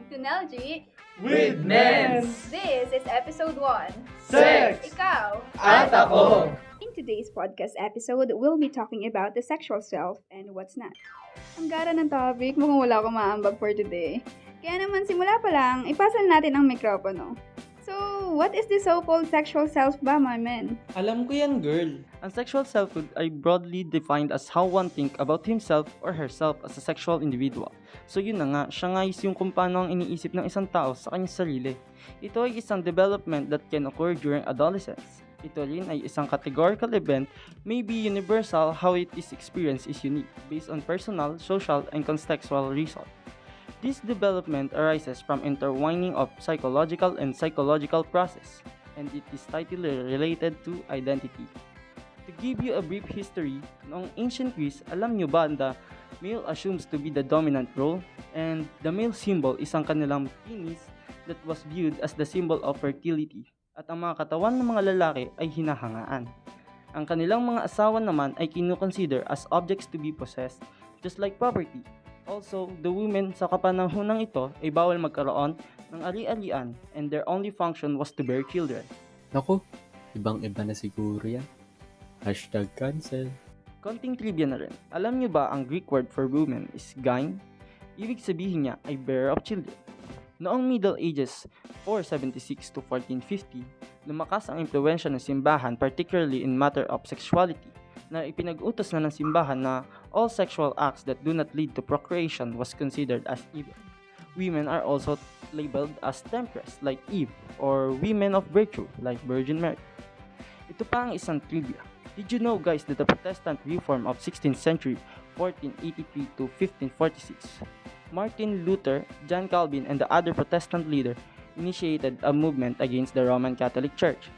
Tunelji, With Nens! this is episode 1. Sex! Ikaw! At ako! In today's podcast episode, we'll be talking about the sexual self and what's not. Ang gara ng topic, mukhang wala akong maambag for today. Kaya naman simula pa lang, ipasal natin ang mikropono. So, what is the so-called sexual self ba, my men? Alam ko yan, girl. Ang sexual selfhood ay broadly defined as how one think about himself or herself as a sexual individual. So yun na nga, siya nga is yung kung paano ang iniisip ng isang tao sa kanyang sarili. Ito ay isang development that can occur during adolescence. Ito rin ay isang categorical event, may be universal, how it is experienced is unique, based on personal, social, and contextual reasons. This development arises from intertwining of psychological and psychological process, and it is tightly related to identity. To give you a brief history, noong ancient Greece, alam nyo ba na male assumes to be the dominant role, and the male symbol is ang kanilang penis that was viewed as the symbol of fertility, at ang mga katawan ng mga lalaki ay hinahangaan. Ang kanilang mga asawa naman ay kinukonsider as objects to be possessed, just like property. Also, the women sa kapanahonang ito ay bawal magkaroon ng ari-arian and their only function was to bear children. Naku, ibang-iba na siguro yan. #cancel. Konting trivia na rin. Alam niyo ba ang Greek word for woman is gyne? Ibig sabihin niya ay bearer of children. Noong Middle Ages, 476 to 1450, lumakas ang impluwensya ng simbahan particularly in matter of sexuality, na ipinag-utos na ng simbahan na all sexual acts that do not lead to procreation was considered as evil. Women are also labeled as temptress like Eve, or women of virtue like Virgin Mary. Ito pa ang isang trivia. Did you know guys that the Protestant reform of 16th century 1483 to 1546, Martin Luther, John Calvin, and the other Protestant leader initiated a movement against the Roman Catholic Church.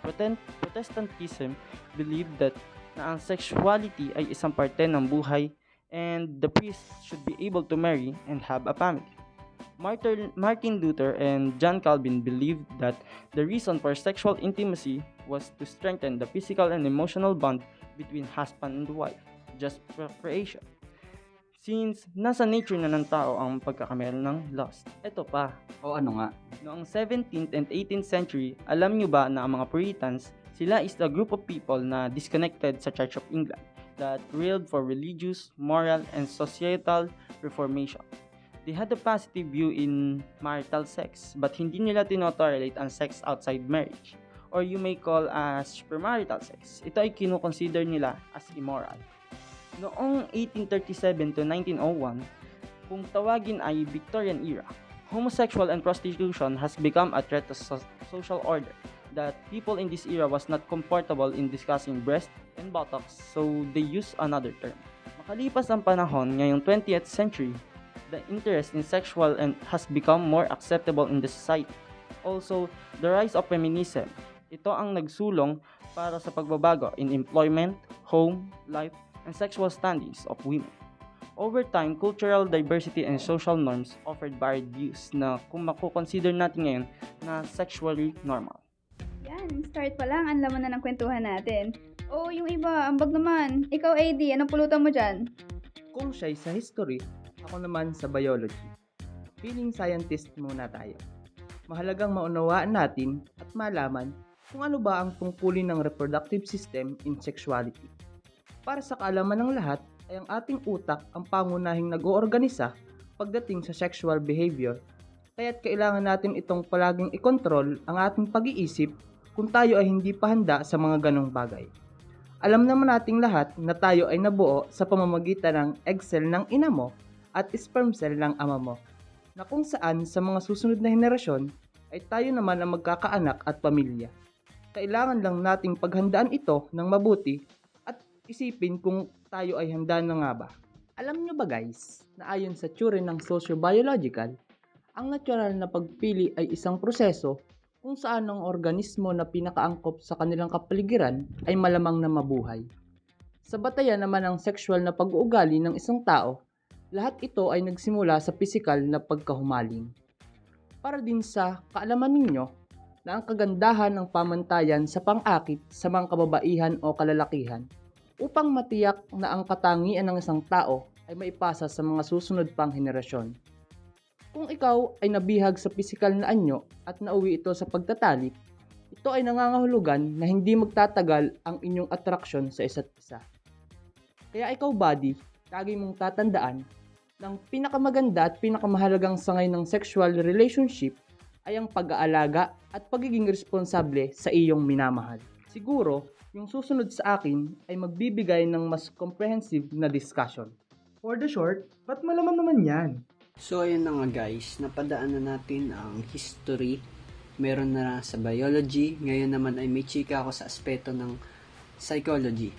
Protestantism believed that na ang sexuality ay isang parte ng buhay and the priest should be able to marry and have a family. Martin Luther and John Calvin believed that the reason for sexual intimacy was to strengthen the physical and emotional bond between husband and wife, just procreation. Since nasa nature na ng tao ang pagkakameron ng lust. Ito pa, O ano nga? noong 17th and 18th century, alam nyo ba na ang mga Puritans, sila is a group of people na disconnected sa Church of England that railed for religious, moral, and societal reformation. They had a positive view in marital sex, but hindi nila tinotolerate ang sex outside marriage, or you may call as premarital sex. Ito ay kinukonsider nila as immoral. Noong 1837 to 1901, kung tawagin ay Victorian era, homosexual and prostitution has become a threat to social order, that people in this era was not comfortable in discussing breast and buttocks, so they use another term. Makalipas ang panahon, ngayong 20th century, the interest in sexual and has become more acceptable in the society. Also, the rise of feminism. Ito ang nagsulong para sa pagbabago in employment, home, life, and sexual standings of women. Over time, cultural diversity and social norms offered varied views na kung makukonsider natin ngayon na sexually normal. Yan, start pa lang, ang laman na ng kwentuhan natin. Oh, yung iba, ambag naman. Ikaw, AD, anong pulutan mo dyan? Kung siya'y sa history, ako naman sa biology. Feeling scientist muna tayo. Mahalagang maunawaan natin at malaman kung ano ba ang tungkulin ng reproductive system in sexuality. Para sa kaalaman ng lahat, ay ang ating utak ang pangunahing nag-oorganisa pagdating sa sexual behavior, kaya't kailangan natin itong palaging i-control ang ating pag-iisip kung tayo ay hindi pa handa sa mga ganong bagay. Alam naman nating lahat na tayo ay nabuo sa pamamagitan ng egg cell ng ina mo at sperm cell ng ama mo, na kung saan sa mga susunod na henerasyon ay tayo naman ang magkakaanak at pamilya. Kailangan lang nating paghandaan ito ng mabuti at isipin kung tayo ay handa na nga ba. Alam nyo ba guys, na ayon sa theory ng sociobiological, ang natural na pagpili ay isang proseso kung saan ang organismo na pinakaangkop sa kanilang kapaligiran ay malamang na mabuhay. Sa batayan naman ng sexual na pag-uugali ng isang tao, lahat ito ay nagsimula sa pisikal na pagkahumaling. Para din sa kaalaman ninyo na ang kagandahan ng pamantayan sa pang-akit sa mga kababaihan o kalalakihan upang matiyak na ang katangian ng isang tao ay maipasa sa mga susunod pang henerasyon. Kung ikaw ay nabihag sa pisikal na anyo at nauwi ito sa pagtatalik, ito ay nangangahulugan na hindi magtatagal ang inyong atraksyon sa isa't isa. Kaya ikaw, buddy, lagi mong tatandaan ng pinakamaganda at pinakamahalagang sangay ng sexual relationship ay ang pag-aalaga at pagiging responsable sa iyong minamahal. Siguro, yung susunod sa akin ay magbibigay ng mas comprehensive na discussion. For the short, ba't malaman naman yan? So ayun na nga guys, napadaan na natin ang history. Meron na sa biology, ngayon naman ay may chika ako sa aspeto ng psychology.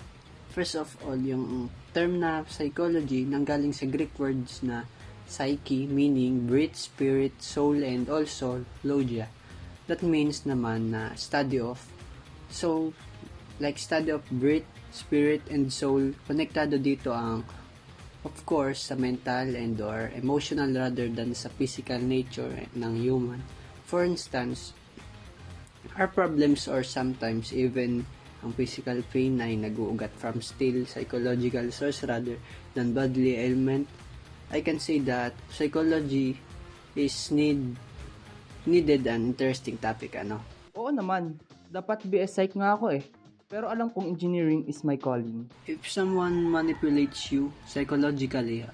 First of all, yung term na psychology nanggaling sa Greek words na psyche, meaning breath, spirit, soul, and also logia. That means naman na study of. So, like study of breath, spirit, and soul, konektado dito ang of course, sa mental and or emotional rather than sa physical nature ng human. For instance, our problems or sometimes even ang physical pain ay nag-uugat from still psychological source rather than bodily ailment. I can say that psychology is needed an interesting topic, ano? Oo naman, dapat BS Psych nga ako eh. Pero alam kong engineering is my calling. If someone manipulates you psychologically,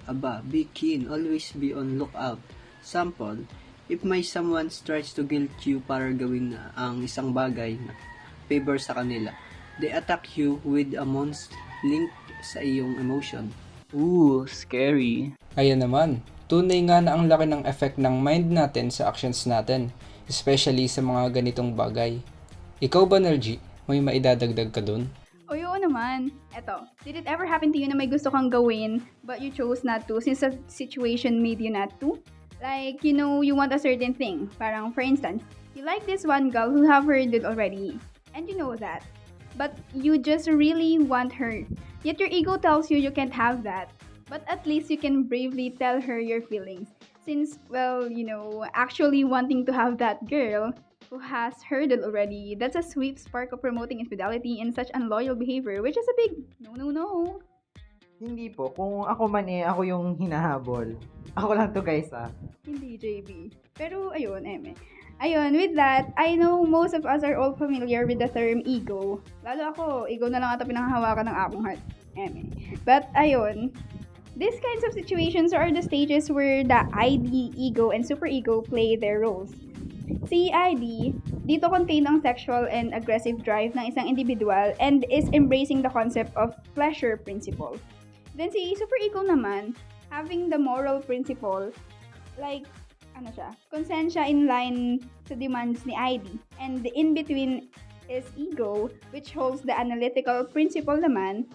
be keen, always be on lookout. Sample, if may someone tries to guilt you para gawin ang isang bagay na favor sa kanila, they attack you with a monster linked sa iyong emotion. Ooh, scary. Ayan naman, tunay nga na ang laki ng effect ng mind natin sa actions natin, especially sa mga ganitong bagay. Ikaw ba, Nergy? May maidadagdag ka dun? O oo naman. Eto, did it ever happen to you na may gusto kang gawin but you chose not to since the situation made you not to? Like, you want a certain thing. Parang, for instance, you like this one girl who have heard it already. And you know that. But you just really want her. Yet your ego tells you can't have that. But at least you can bravely tell her your feelings. Since, well, actually wanting to have that girl who has heard it already, that's a sweet spark of promoting infidelity and such unloyal behavior, which is a big no. Hindi po. Kung ako man ako yung hinahabol. Ako lang to guys Hindi, JB. Pero, ayun, eme. Ayun, with that, I know most of us are all familiar with the term ego. Lalo ako, ego na lang ata pinanghahawakan ng akong heart. Eme. But, ayun, these kinds of situations are the stages where the ID, ego, and superego play their roles. Si ID, dito contain ang sexual and aggressive drive ng isang individual and is embracing the concept of pleasure principle. Then si superego naman, having the moral principle, like, konsensya in line sa demands ni ID. And in between is ego, which holds the analytical principle naman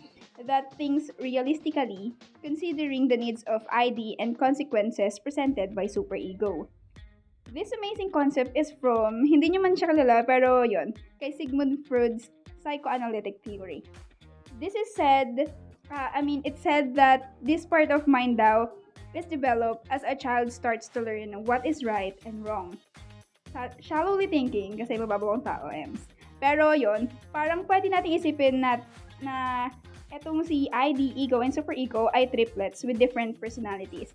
that thinks realistically, considering the needs of ID and consequences presented by superego. This amazing concept is from, hindi nyo man siya kilala, pero yon, kay Sigmund Freud's psychoanalytic theory. This is said, it said that this part of mind daw is developed as a child starts to learn what is right and wrong. Shallowly thinking, kasi mababaw ang tao, Ems. Pero yon, parang pwede natin isipin na etong si ID, ego, and superego ay triplets with different personalities.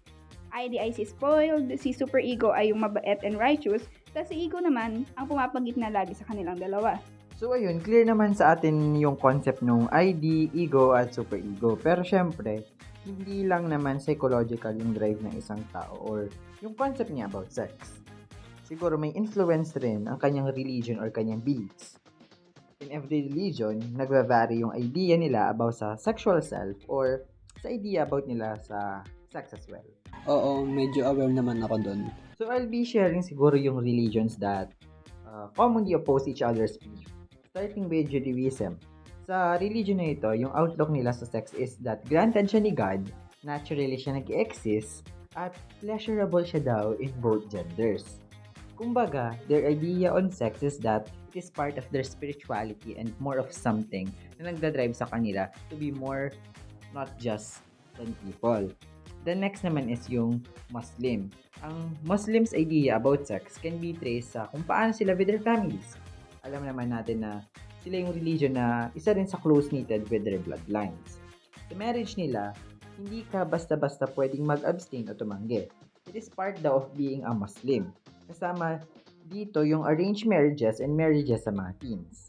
ID ay si spoiled, si superego ay yung mabait and righteous, tapos si ego naman ang pumapagitna lagi sa kanilang dalawa. So ayun, clear naman sa atin yung concept ng ID, ego, at superego. Pero syempre, hindi lang naman psychological yung drive ng isang tao or yung concept niya about sex. Siguro may influence rin ang kanyang religion or kanyang beliefs. In every religion, nagva-vary yung idea nila about sa sexual self or sa idea about nila sa sex as well. Oo, medyo aware naman ako dun. So I'll be sharing siguro yung religions that commonly oppose each other's belief. Starting with Judaism. Sa religion na ito, yung outlook nila sa sex is that granted siya ni God, naturally siya nag-exist, at pleasurable siya daw in both genders. Kumbaga, their idea on sex is that it is part of their spirituality and more of something na nagdadrive sa kanila to be more not just than people. The next naman is yung Muslim. Ang Muslims' idea about sex can be traced sa kung paano sila with their families. Alam naman natin na sila yung religion na isa rin sa close-knitted with their bloodlines. Sa marriage nila, hindi ka basta-basta pwedeng mag-abstain o tumanggi. It is part daw of being a Muslim. Kasama dito yung arranged marriages and marriages sa mga teens.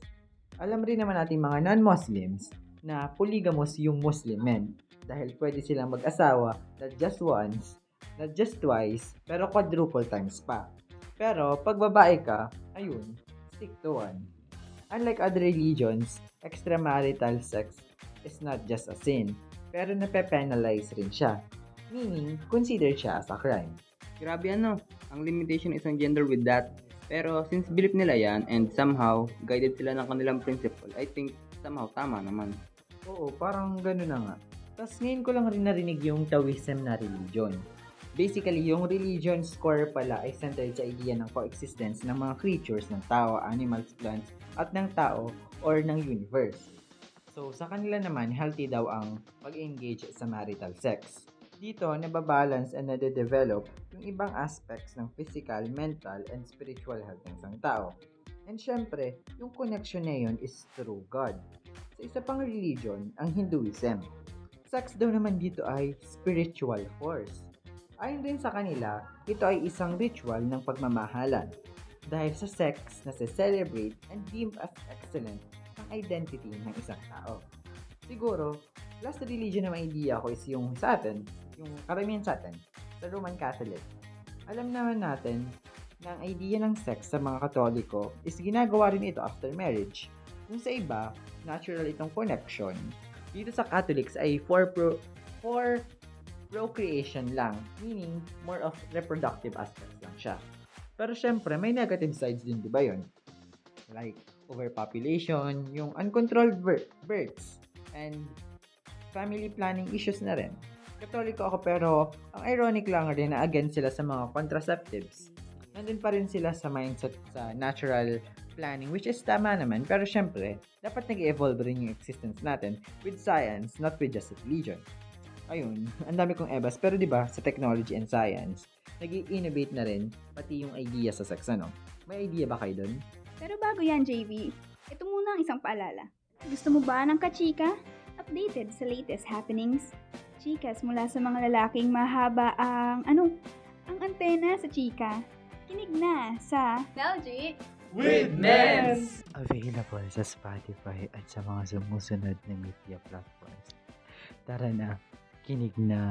Alam rin naman natin mga non-Muslims na polygamous yung Muslim men dahil pwede silang mag-asawa not just once, not just twice, pero quadruple times pa. Pero pag babae ka, ayun, stick to one. Unlike other religions, extramarital sex is not just a sin, pero nape-penalize rin siya. Meaning, considered siya as a crime. Grabe ang limitation isang gender with that. Pero since believe nila yan and somehow guided sila ng kanilang principle, I think somehow tama naman. Oo, parang gano'n na nga. Tapos ngayon ko lang rin narinig yung Taoism na religion. Basically, yung religion's core pala ay centered sa idea ng coexistence ng mga creatures ng tao, animals, plants, at ng tao or ng universe. So, sa kanila naman, healthy daw ang pag-engage sa marital sex. Dito, nababalance and nade-develop yung ibang aspects ng physical, mental, and spiritual health ng isang tao. And syempre, yung connection na yun is through God. Sa isa pang religion, ang Hinduism. Sex daw naman dito ay spiritual force. Ayon din sa kanila, ito ay isang ritual ng pagmamahalan. Dahil sa sex na celebrate and deemed as excellent ang identity ng isang tao. Siguro, last religion na may idea ko is yung sa atin, yung karamihan sa atin, sa Roman Catholic. Alam naman natin na ang idea ng sex sa mga Katoliko is ginagawa rin ito after marriage. Kung sa iba, natural itong connection. Dito sa Catholics ay for procreation lang, meaning more of reproductive aspects lang siya. Pero syempre, may negative sides din, di ba yun? Like, overpopulation, yung uncontrolled births, and family planning issues na rin. Katoliko ako pero ang ironic lang rin na against sila sa mga contraceptives. Nandun pa rin sila sa mindset sa natural planning, which is tama naman. Pero syempre, dapat nag-evolve rin yung existence natin with science, not with just religion. Ayun, ang dami kong ebas. Pero diba, sa technology and science, nag-i-innovate na rin pati yung idea sa sex, ano? May idea ba kayo dun? Pero bago yan, JV, ito muna ang isang paalala. Gusto mo ba ng kachika? Updated sa latest happenings? Chikas mula sa mga lalaking mahaba ang antena sa chika. Kinig na sa Melgy With Nens! Available sa Spotify at sa mga sumusunod na media platforms. Tara na, kinig na!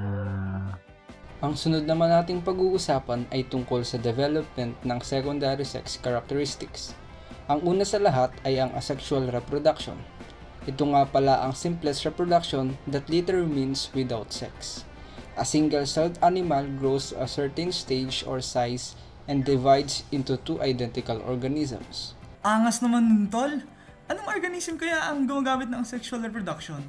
Ang sunod naman nating pag-uusapan ay tungkol sa development ng secondary sex characteristics. Ang una sa lahat ay ang asexual reproduction. Ito nga pala ang simplest reproduction that literally means without sex. A single-celled animal grows to a certain stage or size and divides into two identical organisms. Angas naman nun, tol. Anong organism kaya ang gumagamit ng sexual reproduction?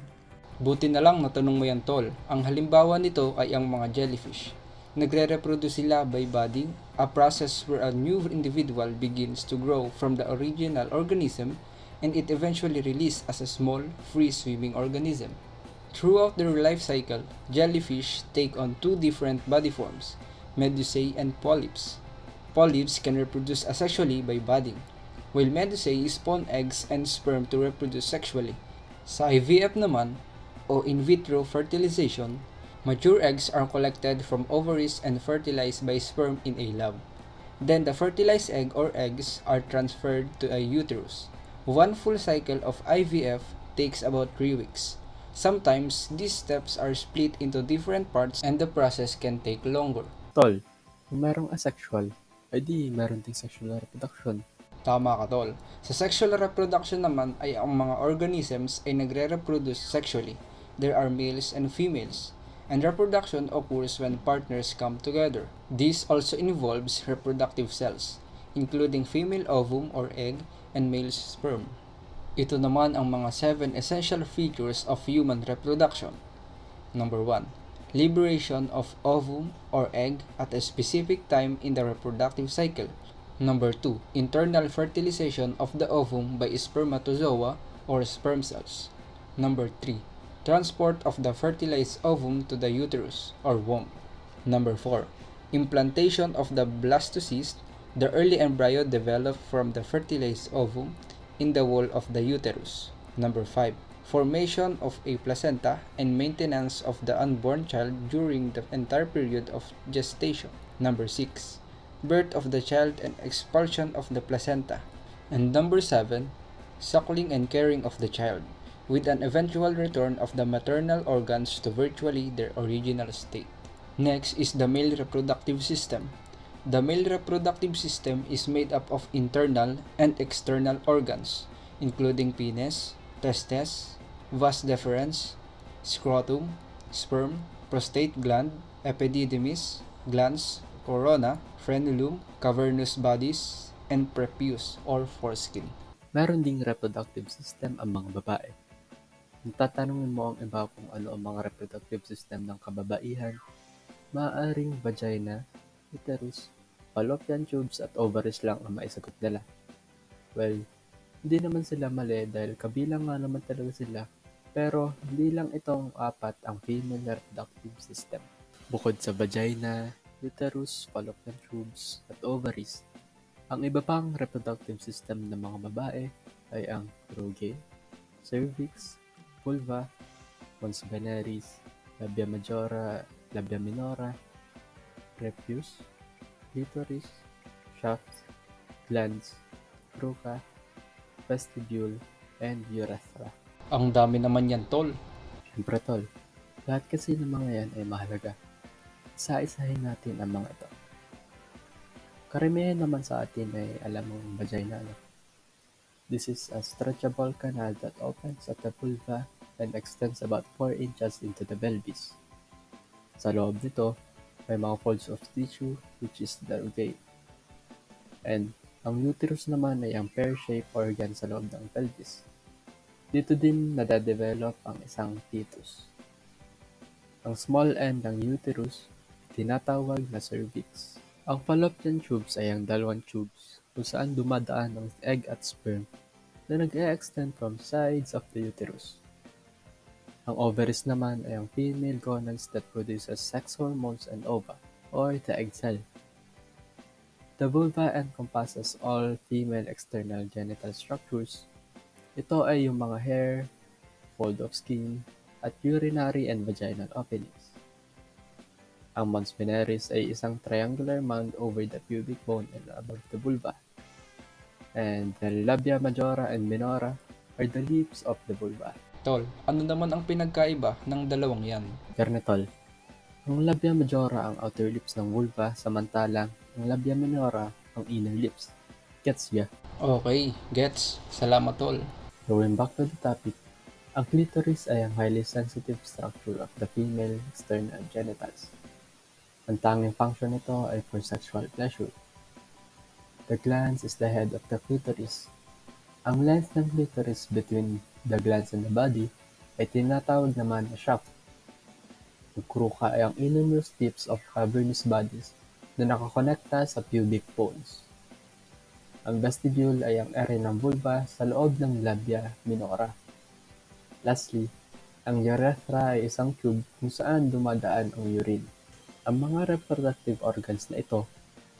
Buti na lang natanong mo yan, tol. Ang halimbawa nito ay ang mga jellyfish. Nagre-reproduce sila by budding, a process where a new individual begins to grow from the original organism and it eventually released as a small, free-swimming organism. Throughout their life cycle, jellyfish take on two different body forms, medusae and polyps. Polyps can reproduce asexually by budding, while medusae spawn eggs and sperm to reproduce sexually. Sa IVF naman, o in vitro fertilization, mature eggs are collected from ovaries and fertilized by sperm in a lab. Then the fertilized egg or eggs are transferred to a uterus. One full cycle of IVF takes about 3 weeks. Sometimes, these steps are split into different parts and the process can take longer. Tol, kung merong asexual, ay di meron ding sexual reproduction. Tama ka, tol. Sa sexual reproduction naman ay ang mga organisms ay nagre-reproduce sexually. There are males and females, and reproduction occurs when partners come together. This also involves reproductive cells, including female ovum or egg and male sperm. Ito naman ang mga 7 essential features of human reproduction. Number 1. Liberation of ovum or egg at a specific time in the reproductive cycle. Number 2. Internal fertilization of the ovum by spermatozoa or sperm cells. Number 3. Transport of the fertilized ovum to the uterus or womb. Number 4. Implantation of the blastocyst, the early embryo developed from the fertilized ovum, in the wall of the uterus. Number 5. formation of a placenta, and maintenance of the unborn child during the entire period of gestation. Number 6. Birth of the child and expulsion of the placenta. And number 7. Suckling and caring of the child, with an eventual return of the maternal organs to virtually their original state. Next is the male reproductive system. The male reproductive system is made up of internal and external organs, including penis, testes, vas deferens, scrotum, sperm, prostate gland, epididymis, glans, corona, frenulum, cavernous bodies, and prepuce or foreskin. Meron ding reproductive system ang mga babae. Kung tatanungin mo ang iba kung ano ang mga reproductive system ng kababaihan, maaaring vagina, uterus, fallopian tubes at ovaries lang ang maisagot nila. Well, hindi naman sila mali dahil kabilang nga naman talaga sila, pero hindi lang itong apat ang female reproductive system. Bukod sa vagina, uterus, fallopian tubes at ovaries, ang iba pang reproductive system ng mga babae ay ang proge, cervix, vulva, mons veneris, labia majora, labia minora, prepuce, clitoris, shaft, glans, troca, vestibule, and urethra. Ang dami naman yan, tol. Siyempre tol, lahat kasi ng mga yan ay mahalaga. Isa-isahin natin ang mga ito. Karamihan naman sa atin ay alam ang vagina. This is a stretchable canal that opens at the vulva and extends about 4 inches into the pelvis. Sa loob nito, may mga folds of tissue which is the rugae. And ang uterus naman ay ang pear-shaped organ sa loob ng pelvis. Dito din nadadevelop ang isang fetus. Ang small end ng uterus, tinatawag na cervix. Ang fallopian tubes ay ang dalawang tubes kung saan dumadaan ang egg at sperm na nag-e-extend from sides of the uterus. Ang ovaries naman ay ang female gonads that produces sex hormones and ova, or the egg cell. The vulva encompasses all female external genital structures. Ito ay yung mga hair, fold of skin, at urinary and vaginal openings. Ang mons veneris ay isang triangular mound over the pubic bone and above the vulva. And the labia majora and minora are the lips of the vulva. Tol, ano naman ang pinagkaiba ng dalawang yan? Tol, ang labia majora ang outer lips ng vulva, samantalang ang labia minora ang inner lips. Gets ya? Okay, gets. Salamat, tol. Going back to the topic, ang clitoris ay ang highly sensitive structure of the female external genitals. Ang tanging function nito ay for sexual pleasure. The glans is the head of the clitoris. Ang length ng clitoris between the glans and the body ay tinatawag naman na shaft. Ang kruka ay ang innermost tips of cavernous bodies na nakakonekta sa pubic bones. Ang vestibule ay ang area ng vulva sa loob ng labia minora. Lastly, ang urethra ay isang tube kung saan dumadaan ang urine. Ang mga reproductive organs na ito,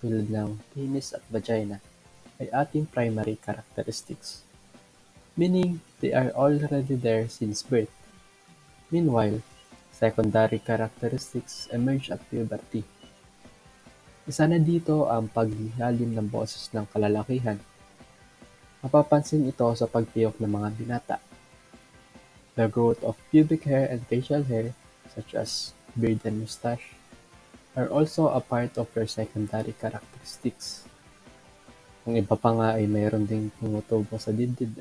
tulad ng penis at vagina, ay ating primary characteristics, meaning they are already there since birth. Meanwhile, secondary characteristics emerge at puberty. Isa na dito ang paglalim ng boses ng kalalakihan. Mapapansin ito sa pagtiyok ng mga binata. The growth of pubic hair and facial hair, such as beard and mustache, are also a part of their secondary characteristics. Ang iba pa nga ay mayroon ding tumutubo sa dibdib.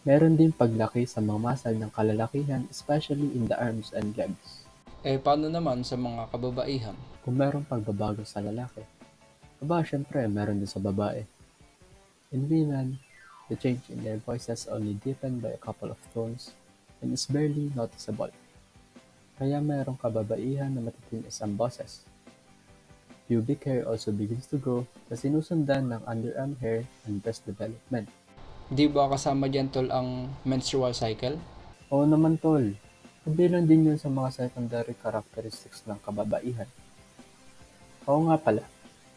Meron din paglaki sa mga muscle ng kalalakihan, especially in the arms and legs. Paano naman sa mga kababaihan? Kung merong pagbabago sa lalaki, syempre meron din sa babae. In women, the change in their voices only deepened by a couple of tones and is barely noticeable. Kaya mayroong kababaihan na matitinis ang boses. Pubic hair also begins to grow na sinusundan ng underarm hair and breast development. Di ba kasama dyan, tol, ang menstrual cycle? Oo naman tol, kabilang din yun sa mga secondary characteristics ng kababaihan. Oo nga pala,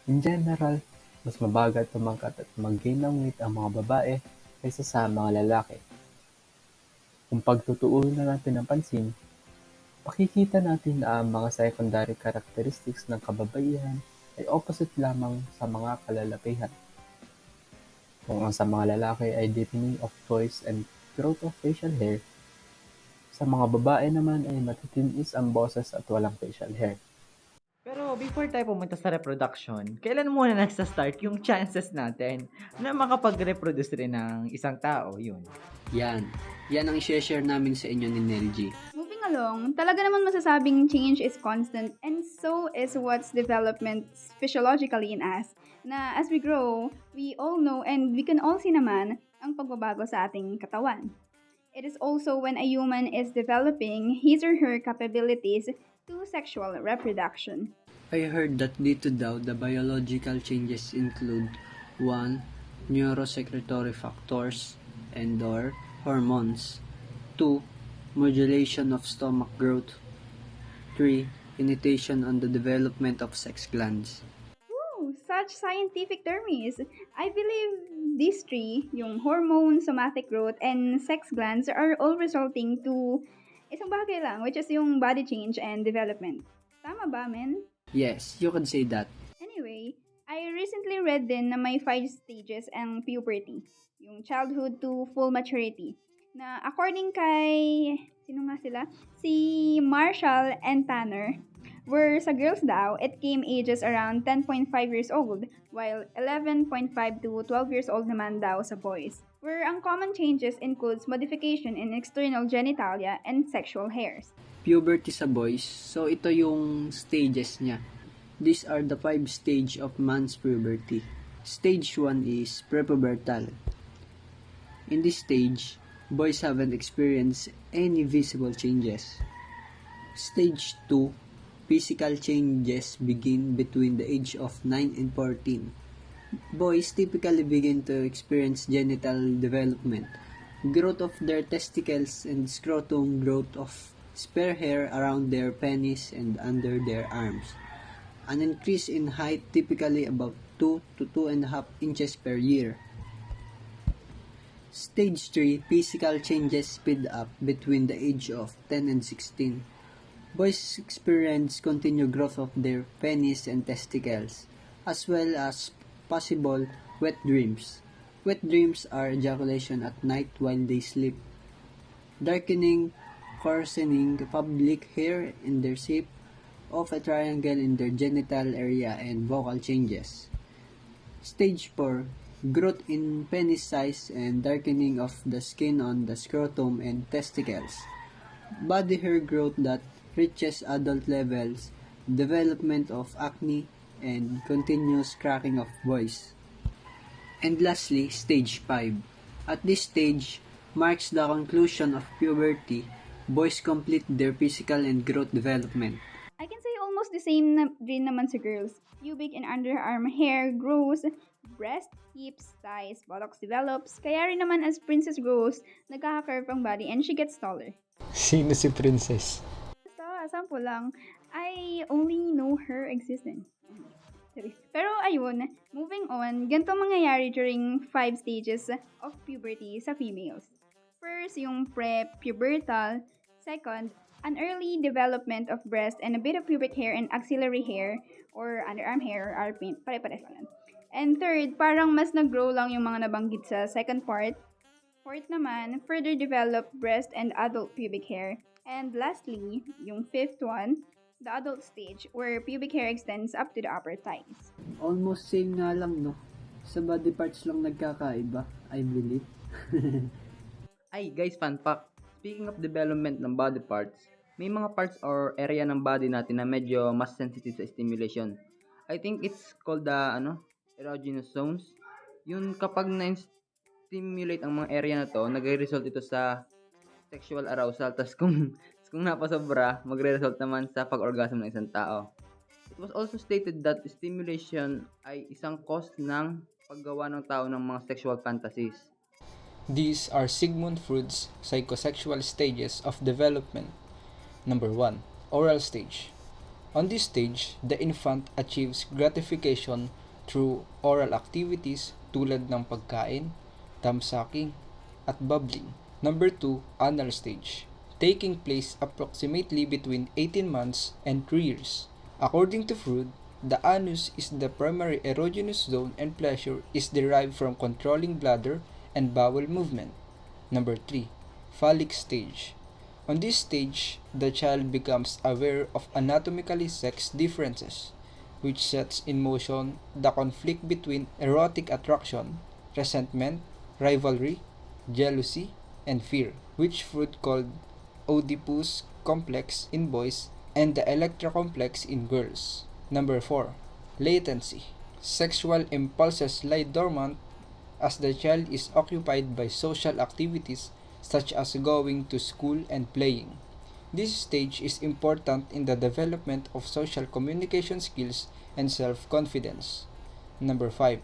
in general, mas mabagal tumangkat at mag-gain ng weight ang mga babae kaysa sa mga lalaki. Kung pagtutuunan natin ng pansin, makikita natin na ang mga secondary characteristics ng kababaihan ay opposite lamang sa mga kalalakihan. Kung ang sa mga lalaki ay deepening of voice and growth of facial hair, sa mga babae naman ay matitinis ang boses at walang facial hair. Pero before tayo pumunta sa reproduction, kailan muna nagsa-start yung chances natin na makapag-reproduce rin ng isang tao? Yun. Yan. Yan ang i-share namin sa inyo ni Nel G. Moving along, talaga naman masasabing change is constant and so is what's development physiologically in us. Na as we grow, we all know and we can all see naman ang pagbabago sa ating katawan. It is also when a human is developing his or her capabilities to sexual reproduction. I heard that dito daw the biological changes include 1. Neurosecretory factors and/or hormones. 2. Modulation of stomach growth. 3. Inhibition on the development of sex glands. Ooh, such scientific terms. I believe these three, yung hormone, somatic growth, and sex glands are all resulting to isang bagay lang, which is yung body change and development. Tama ba, men? Yes, you could say that. Anyway, I recently read din na may 5 stages ang puberty. Yung childhood to full maturity. Na according kay, sino nga sila? Si Marshall and Tanner, where sa girls daw, it came ages around 10.5 years old, while 11.5 to 12 years old naman daw sa boys. Where ang common changes includes modification in external genitalia and sexual hairs. Puberty sa boys, so ito yung stages niya. These are the 5 stage of man's puberty. Stage 1 is prepubertal. In this stage, boys haven't experienced any visible changes. Stage 2, physical changes begin between the age of 9 and 14. Boys typically begin to experience genital development, growth of their testicles and scrotum, growth of spare hair around their penis and under their arms. An increase in height typically about 2 to 2.5 inches per year. Stage 3, physical changes speed up between the age of 10 and 16. Boys experience continued growth of their penis and testicles, as well as possible wet dreams. Wet dreams are ejaculation at night while they sleep. Darkening, coarsening public hair in their shape of a triangle in their genital area and vocal changes. Stage 4, growth in penis size and darkening of the skin on the scrotum and testicles. Body hair growth that reaches adult levels, development of acne, and continuous cracking of voice. And lastly, stage 5. At this stage marks the conclusion of puberty. Boys complete their physical and growth development. I can say almost the same din naman sa girls. Pubic and underarm hair grows, breast, hips, thighs, buttocks develops, kaya rin naman as princess grows, nagkaka-curve ang body and she gets taller. Sino si Princess? Basta, sample lang, I only know her existence. Pero ayun, moving on, ganito mangyayari during 5 stages of puberty sa females. First, yung pre-pubertal. Second, an early development of breast and a bit of pubic hair and axillary hair or underarm hair are pare-pares lang. And third, parang mas nag-grow lang yung mga nabanggit sa second part. Fourth naman, further develop breast and adult pubic hair. And lastly, yung fifth one, the adult stage where pubic hair extends up to the upper thighs. Almost same nga lang, no? Sa body parts lang nagkakaiba, I believe. Ay guys, fun fact. Speaking of development ng body parts, may mga parts or area ng body natin na medyo mas sensitive sa stimulation. I think it's called the erogenous zones. Yun kapag na-stimulate ang mga area na to, nagre-result ito sa sexual arousal. Tapos kung napasobra, magre-result naman sa pag-orgasm ng isang tao. It was also stated that stimulation ay isang cause ng paggawa ng tao ng mga sexual fantasies. These are Sigmund Freud's psychosexual stages of development. Number 1. Oral stage. On this stage, the infant achieves gratification through oral activities tulad ng pagkain, tamsaking, at bubbling. Number 2, anal stage, taking place approximately between 18 months and 3 years. According to Freud, the anus is the primary erogenous zone and pleasure is derived from controlling bladder and bowel movement. Number 3, phallic stage. On this stage, the child becomes aware of anatomically sex differences, which sets in motion the conflict between erotic attraction, resentment, rivalry, jealousy, and fear, which Freud called Oedipus complex in boys and the Electra complex in girls. Number 4, latency. Sexual impulses lie dormant as the child is occupied by social activities such as going to school and playing. This stage is important in the development of social communication skills and self-confidence. Number 5,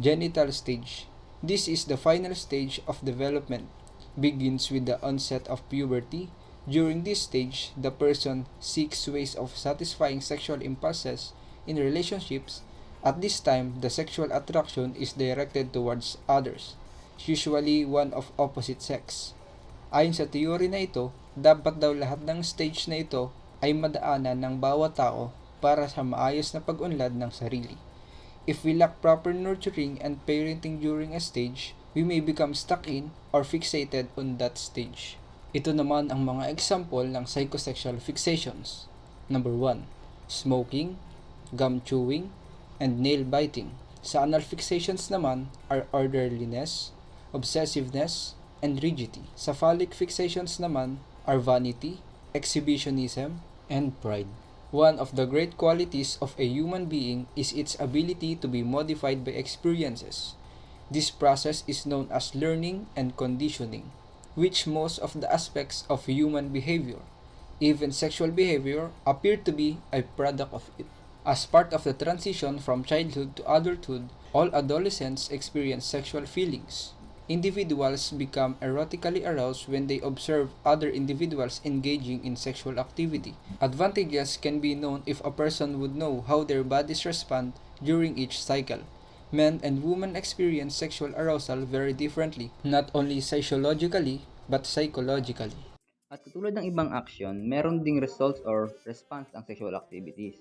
genital stage. This is the final stage of development. Begins with the onset of puberty. During this stage, the person seeks ways of satisfying sexual impulses in relationships. At this time, the sexual attraction is directed towards others, usually one of opposite sex. Ayon sa teorya na ito, dapat daw lahat ng stage na ito ay madaanan ng bawat tao para sa maayos na pag-unlad ng sarili. If we lack proper nurturing and parenting during a stage, we may become stuck in or fixated on that stage. Ito naman ang mga example ng psychosexual fixations. Number 1, smoking, gum chewing, and nail biting. Sa anal fixations naman are orderliness, obsessiveness, and rigidity. Sa phallic fixations naman are vanity, exhibitionism, and pride. One of the great qualities of a human being is its ability to be modified by experiences. This process is known as learning and conditioning, which most of the aspects of human behavior, even sexual behavior, appear to be a product of it. As part of the transition from childhood to adulthood, all adolescents experience sexual feelings. Individuals become erotically aroused when they observe other individuals engaging in sexual activity. Advantages can be known if a person would know how their bodies respond during each cycle. Men and women experience sexual arousal very differently, not only sociologically, but psychologically. At tulad ng ibang action, meron ding results or response ang sexual activities.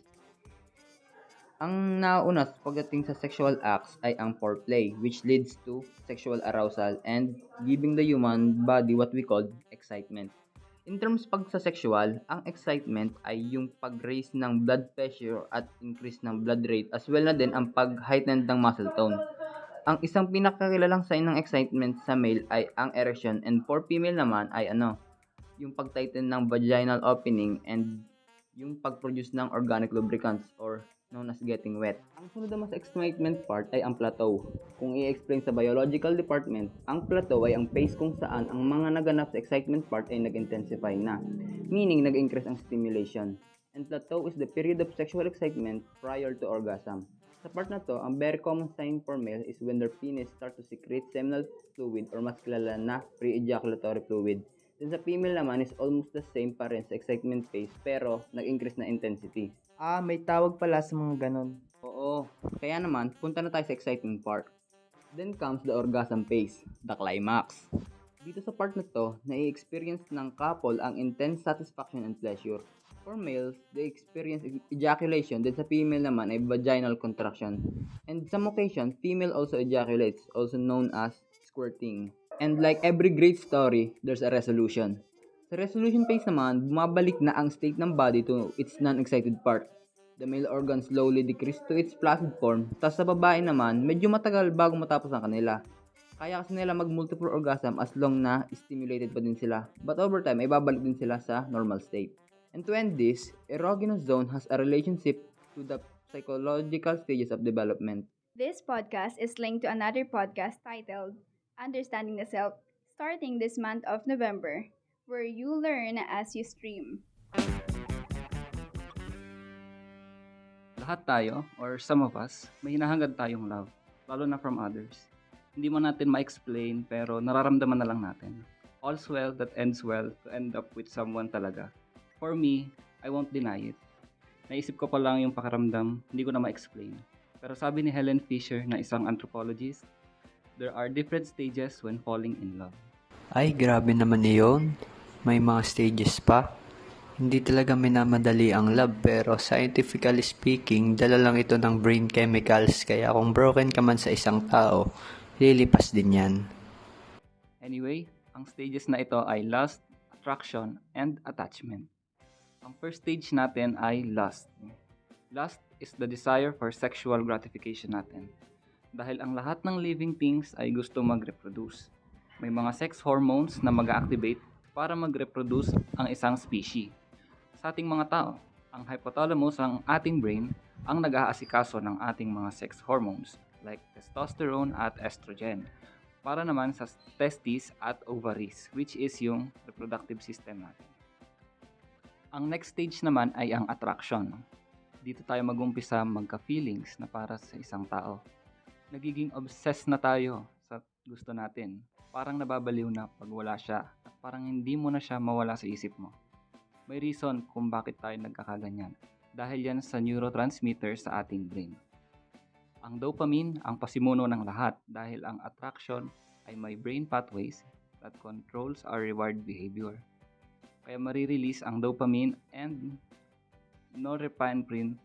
Ang nauna pagdating sa sexual acts ay ang foreplay, which leads to sexual arousal and giving the human body what we call excitement. In terms pag sa sexual, ang excitement ay yung pag-raise ng blood pressure at increase ng blood rate as well na din ang pag-heighten ng muscle tone. Ang isang pinakakilalang sign ng excitement sa male ay ang erection and for female naman ay yung pag-tighten ng vaginal opening and yung pag-produce ng organic lubricants or known as getting wet. Ang sunod naman sa excitement part ay ang plateau. Kung i-explain sa biological department, ang plateau ay ang phase kung saan ang mga naganap sa excitement part ay nag-intensify na, meaning nag-increase ang stimulation. And plateau is the period of sexual excitement prior to orgasm. Sa part na to, ang very common sign for male is when their penis start to secrete seminal fluid or mas kilala na pre-ejaculatory fluid. Then sa female naman is almost the same pa rin sa excitement phase pero nag-increase na intensity. May tawag pala sa mga ganon. Oo, kaya naman, punta na tayo sa exciting part. Then comes the orgasm phase, the climax. Dito sa part na to, nai-experience ng couple ang intense satisfaction and pleasure. For males, they experience ejaculation, then sa female naman ay vaginal contraction. And some occasion, female also ejaculates, also known as squirting. And like every great story, there's a resolution. Sa resolution phase naman, bumabalik na ang state ng body to its non-excited part. The male organ slowly decrease to its placid form, tas sa babae naman, medyo matagal bago matapos ang kanila. Kaya kasi nila mag-multiple orgasm as long na stimulated pa din sila. But over time, ay babalik din sila sa normal state. And to end this, erogenous zone has a relationship to the psychological stages of development. This podcast is linked to another podcast titled Understanding the Self, starting this month of November, where you learn as you stream. Lahat tayo, or some of us, may hinahangad tayong love, lalo na from others. Hindi mo natin ma-explain, pero nararamdaman na lang natin. All's well that ends well to end up with someone talaga. For me, I won't deny it. Naisip ko pa lang yung pakiramdam, hindi ko na ma-explain. Pero sabi ni Helen Fisher na isang anthropologist, there are different stages when falling in love. Ay, grabe naman iyon. May mga stages pa. Hindi talaga minamadali ang love pero scientifically speaking, dala lang ito ng brain chemicals kaya kung broken ka man sa isang tao, lilipas din yan. Anyway, ang stages na ito ay lust, attraction, and attachment. Ang first stage natin ay lust. Lust is the desire for sexual gratification natin. Dahil ang lahat ng living things ay gusto mag-reproduce. May mga sex hormones na mag-activate para mag-reproduce ang isang species. Sa ating mga tao, ang hypothalamus ng ating brain ang nag-aasikaso ng ating mga sex hormones like testosterone at estrogen para naman sa testes at ovaries, which is yung reproductive system natin. Ang next stage naman ay ang attraction. Dito tayo mag-umpisa magka-feelings na para sa isang tao. Nagiging obsessed na tayo sa gusto natin. Parang nababaliw na pag wala siya at parang hindi mo na siya mawala sa isip mo. May reason kung bakit tayo nagkakaganyan dahil yan sa neurotransmitter sa ating brain. Ang dopamine ang pasimuno ng lahat dahil ang attraction ay may brain pathways that controls our reward behavior. Kaya marirelease ang dopamine and norepinephrine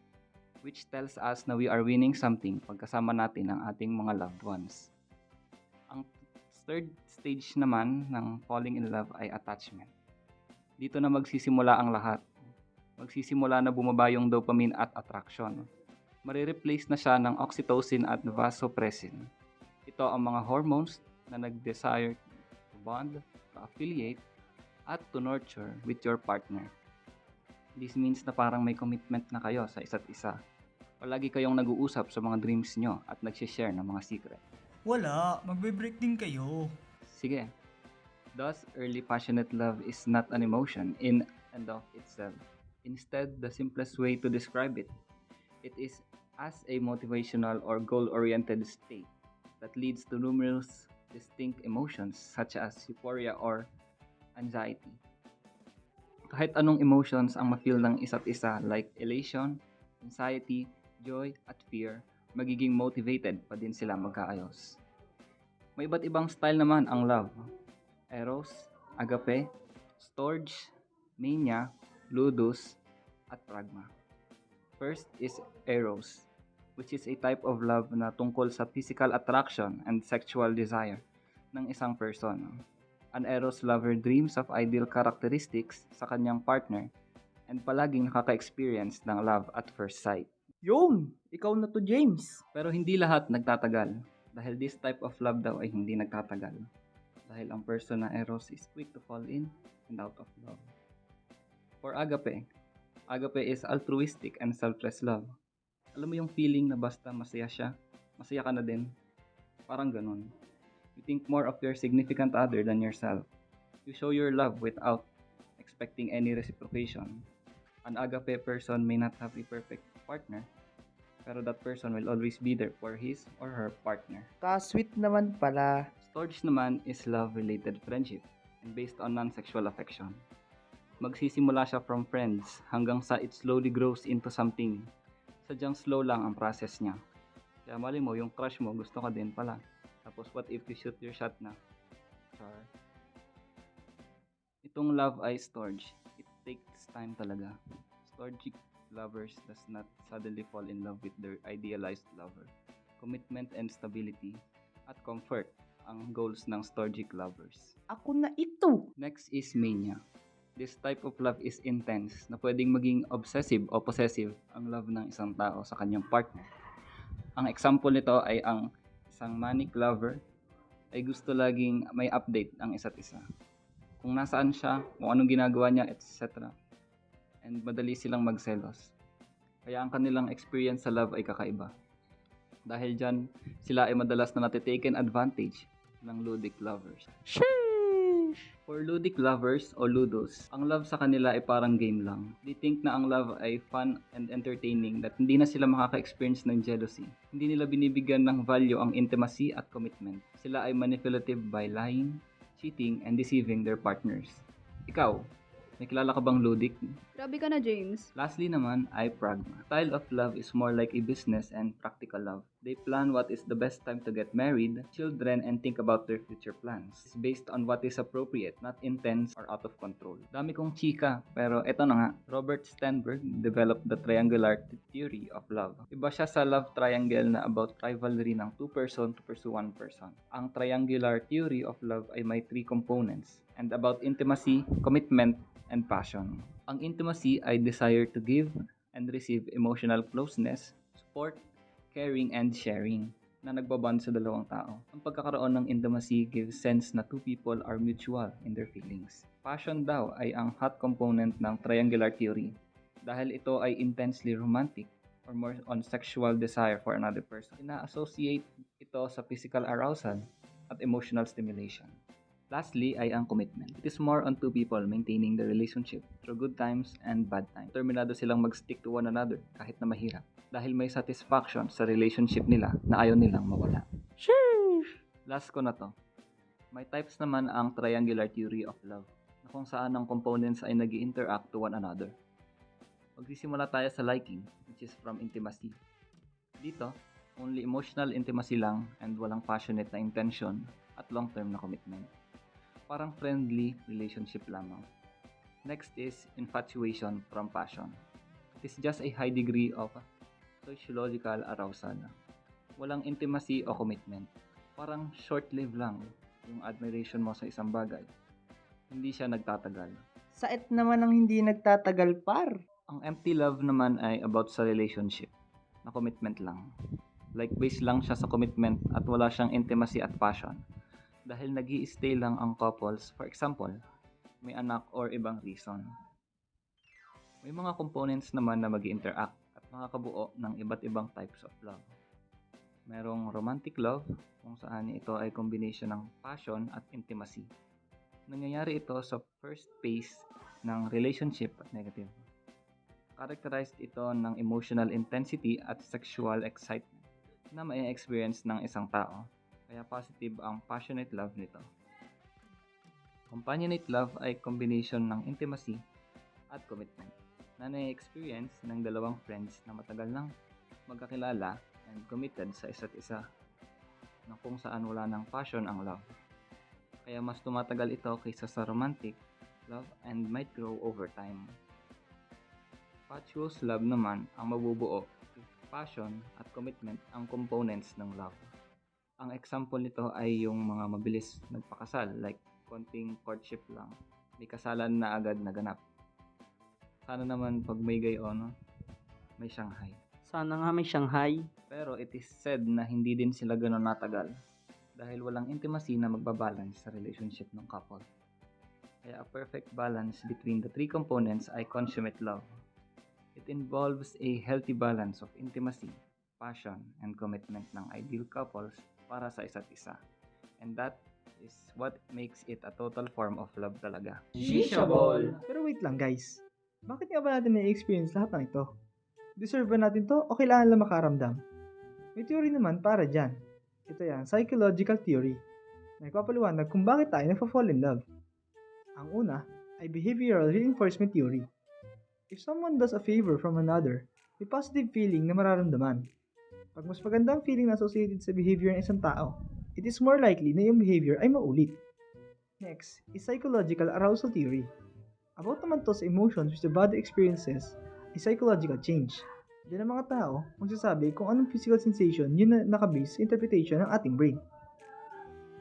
which tells us na we are winning something pagkasama natin ang ating mga loved ones. Ang third stage naman ng falling in love ay attachment. Dito na magsisimula ang lahat. Magsisimula na bumaba yung dopamine at attraction. Marireplace na siya ng oxytocin at vasopressin. Ito ang mga hormones na nag-desire to bond, to affiliate, at to nurture with your partner. This means na parang may commitment na kayo sa isa't isa. Palagi kayong nag-uusap sa mga dreams nyo at nag-share ng mga secret. Wala, magbe-break din kayo. Sige. Thus, early passionate love is not an emotion in and of itself. Instead, the simplest way to describe it, it is as a motivational or goal-oriented state that leads to numerous distinct emotions such as euphoria or anxiety. Kahit anong emotions ang ma-feel ng isa't isa like elation, anxiety, joy, at fear, magiging motivated pa din sila magkaayos. May iba't ibang style naman ang love. Eros, agape, storge, mania, ludus, at pragma. First is eros, which is a type of love na tungkol sa physical attraction and sexual desire ng isang person. An eros lover dreams of ideal characteristics sa kanyang partner and palaging nakaka-experience ng love at first sight. Yun! Ikaw na to, James! Pero hindi lahat nagtatagal dahil this type of love daw ay hindi nagtatagal. Dahil ang person na eros is quick to fall in and out of love. For agape, agape is altruistic and selfless love. Alam mo yung feeling na basta masaya siya, masaya ka na din. Parang ganun. You think more of your significant other than yourself. You show your love without expecting any reciprocation. An agape person may not have a perfect partner, pero that person will always be there for his or her partner. Ka-sweet naman pala. Storge naman is love-related friendship and based on non-sexual affection. Magsisimula siya from friends hanggang sa it slowly grows into something. Sadyang slow lang ang process niya. Kaya mali mo, yung crush mo gusto ka din pala. Tapos what if you shoot your shot na? Char. Itong love ay storge. It takes time talaga. Storgic lovers does not suddenly fall in love with their idealized lover. Commitment and stability at comfort ang goals ng storgic lovers. Ako na ito! Next is mania. This type of love is intense na pwedeng maging obsessive o possessive ang love ng isang tao sa kanyang partner. Ang example nito ay ang isang manic lover ay gusto laging may update ang isa't isa. Kung nasaan siya, kung anong ginagawa niya, etc. And madali silang magselos. Kaya ang kanilang experience sa love ay kakaiba. Dahil dyan, sila ay madalas na natitaken advantage ng ludic lovers. Sheesh! For ludic lovers o ludos, ang love sa kanila ay parang game lang. They think na ang love ay fun and entertaining that hindi na sila makaka-experience ng jealousy. Hindi nila binibigyan ng value ang intimacy at commitment. Sila ay manipulative by lying, cheating, and deceiving their partners. Ikaw, May kilala ka bang ludik? Grabe ka na, James. Lastly naman ay pragma. Style of love is more like a business and practical love. They plan what is the best time to get married, children, and think about their future plans. It's based on what is appropriate, not intense or out of control. Dami kong chika, pero eto na nga. Robert Sternberg developed the triangular theory of love. Iba siya sa love triangle na about rivalry ng two person to pursue one person. Ang triangular theory of love ay may 3 components and about intimacy, commitment, and passion. Ang intimacy ay desire to give and receive emotional closeness, support, caring, and sharing na nagbabond sa dalawang tao. Ang pagkakaroon ng intimacy gives sense na two people are mutual in their feelings. Passion daw ay ang hot component ng triangular theory dahil ito ay intensely romantic or more on sexual desire for another person. Ina-associate ito sa physical arousal at emotional stimulation. Lastly ay ang commitment. It is more on two people maintaining the relationship through good times and bad times. Determinado silang mag-stick to one another kahit na mahirap dahil may satisfaction sa relationship nila na ayaw nilang mawala. Sheesh! Last ko na to. May types naman ang triangular theory of love na kung saan ang components ay nag-interact to one another. Magsisimula tayo sa liking, which is from intimacy. Dito, only emotional intimacy lang and walang passionate na intention at long-term na commitment. Parang friendly relationship lamang. Next is infatuation from passion. It is just a high degree of sociological arousal. Walang intimacy o commitment. Parang short-lived lang yung admiration mo sa isang bagay. Hindi siya nagtatagal. Sait naman ang hindi nagtatagal, par. Ang empty love naman ay about sa relationship, na commitment lang. Like based lang siya sa commitment at wala siyang intimacy at passion. Dahil nag-i-stay lang ang couples, for example, may anak or ibang reason. May mga components naman na mag-interact at makakabuo ng iba't ibang types of love. Merong romantic love, kung saan ito ay combination ng passion at intimacy. Nangyayari ito sa first phase ng relationship at negative. Characterized ito ng emotional intensity at sexual excitement na mai-experience ng isang tao. Kaya positive ang passionate love nito. Companionate love ay combination ng intimacy at commitment na na-experience ng dalawang friends na matagal nang magkakilala and committed sa isa't isa na kung saan wala ng passion ang love. Kaya mas tumatagal ito kaysa sa romantic love and might grow over time. Fatuous love naman ang mabubuo if passion at commitment ang components ng love. Ang example nito ay yung mga mabilis nagpakasal, like konting courtship lang, may kasalan na agad naganap. Sana naman pag may gayon, may Shanghai. Sana nga may Shanghai. Pero it is said na hindi din sila gano'n natagal dahil walang intimacy na magbabalance sa relationship ng couple. Kaya a perfect balance between the 3 components ay consummate love. It involves a healthy balance of intimacy, passion, and commitment ng ideal couples para sa isa't isa. And that is what makes it a total form of love talaga. Shishabol! Pero wait lang guys, bakit nga ba natin na-experience lahat ng ito? Deserve ba natin to o kailangan lang makaramdam? May theory naman para dyan. Ito yan, psychological theory. Na nagpapaliwanag kung bakit tayo nagpa-fall in love. Ang una ay behavioral reinforcement theory. If someone does a favor from another, may positive feeling na mararamdaman. Pag mas magandang feeling na associated sa behavior ng isang tao, it is more likely na yung behavior ay maulit. Next is psychological arousal theory. About naman to sa emotions which the body experiences a psychological change. Diyan ang mga tao magsasabi kung anong physical sensation yun na nakabase sa interpretation ng ating brain.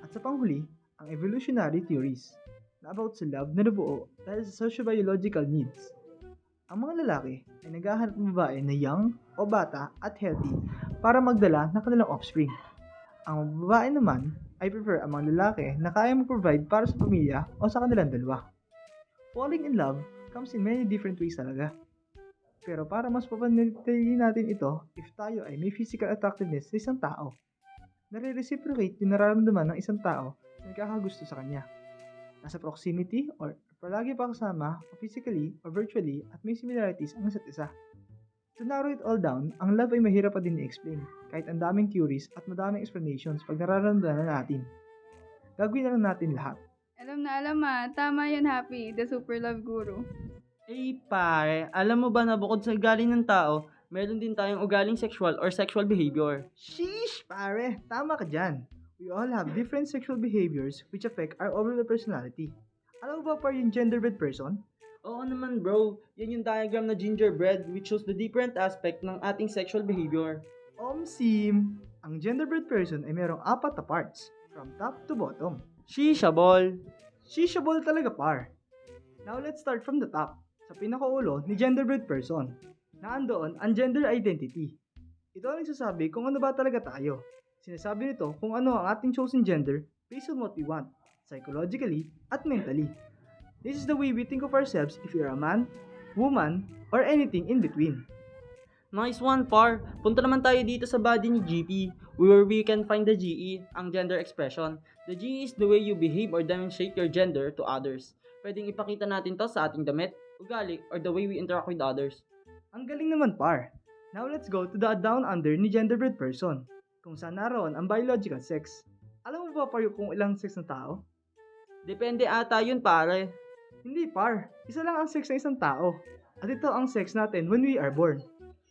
At sa panghuli, ang evolutionary theories na about sa love na nabuo dahil sa sociobiological needs. Ang mga lalaki ay naghahanap ng babae na young o bata at healthy para magdala ng kanilang offspring. Ang babae naman ay prefer ang mga lalaki na kaya mag-provide para sa pamilya o sa kanilang dalawa. Falling in love comes in many different ways talaga. Pero para mas papanatili natin ito, if tayo ay may physical attractiveness sa isang tao, nare-reciprocate yung nararamdaman ng isang tao na nagkakagusto sa kanya. Nasa proximity or palagi pa kasama o physically or virtually at may similarities ang isa't isa. To narrow it all down, ang love ay mahirap pa din i-explain kahit ang daming theories at madaming explanations pag nararamdaman natin. Gagawin na lang natin lahat. Alam ah. Tama yan, Happy, the super love guru. Eh pare, alam mo ba na bukod sa ugali ng tao, meron din tayong ugaling sexual or sexual behavior. Sheesh, pare! Tama ka dyan. We all have different sexual behaviors which affect our overall personality. Alam mo ba par yung genderbread person? Oo naman bro, yan yung diagram na gingerbread which shows the different aspect ng ating sexual behavior. Sim, ang genderbread person ay merong 4 na parts, from top to bottom. Shishabol. Shishabol talaga par. Now let's start from the top, sa pinakaulo ni genderbread person. Naandoon ang gender identity. Ito ang nagsasabi kung ano ba talaga tayo. Sinasabi nito kung ano ang ating chosen gender based on what we want, psychologically at mentally. This is the way we think of ourselves if we are a man, woman, or anything in between. Nice one, par. Punta naman tayo dito sa body ni GP, where we can find the GE, ang gender expression. The GE is the way you behave or demonstrate your gender to others. Pwedeng ipakita natin to sa ating damit, ugali, or the way we interact with others. Ang galing naman par. Now let's go to the down under ni genderbread person, kung saan naroon ang biological sex. Alam mo ba par kung ilang sex ng tao? Depende ata yun, pare. Hindi par, isa lang ang sex ng isang tao. At ito ang sex natin when we are born.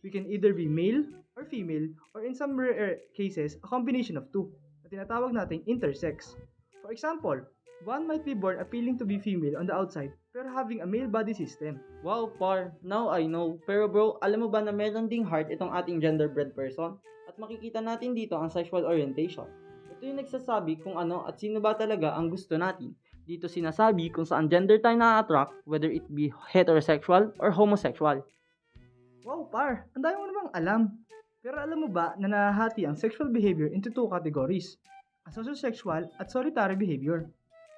We can either be male or female or in some rare cases, a combination of two na tinatawag nating intersex. For example, one might be born appealing to be female on the outside pero having a male body system. Wow, par. Now I know. Pero bro, alam mo ba na meron ding heart itong ating genderbread person? At makikita natin dito ang sexual orientation. Ito yung nagsasabi kung ano at sino ba talaga ang gusto natin. Dito sinasabi kung saan gender tayo na-attract, whether it be heterosexual or homosexual. Wow, par! Ang dami mo namang alam. Pero alam mo ba na nahahati ang sexual behavior into 2 categories? Ang sociosexual at solitary behavior.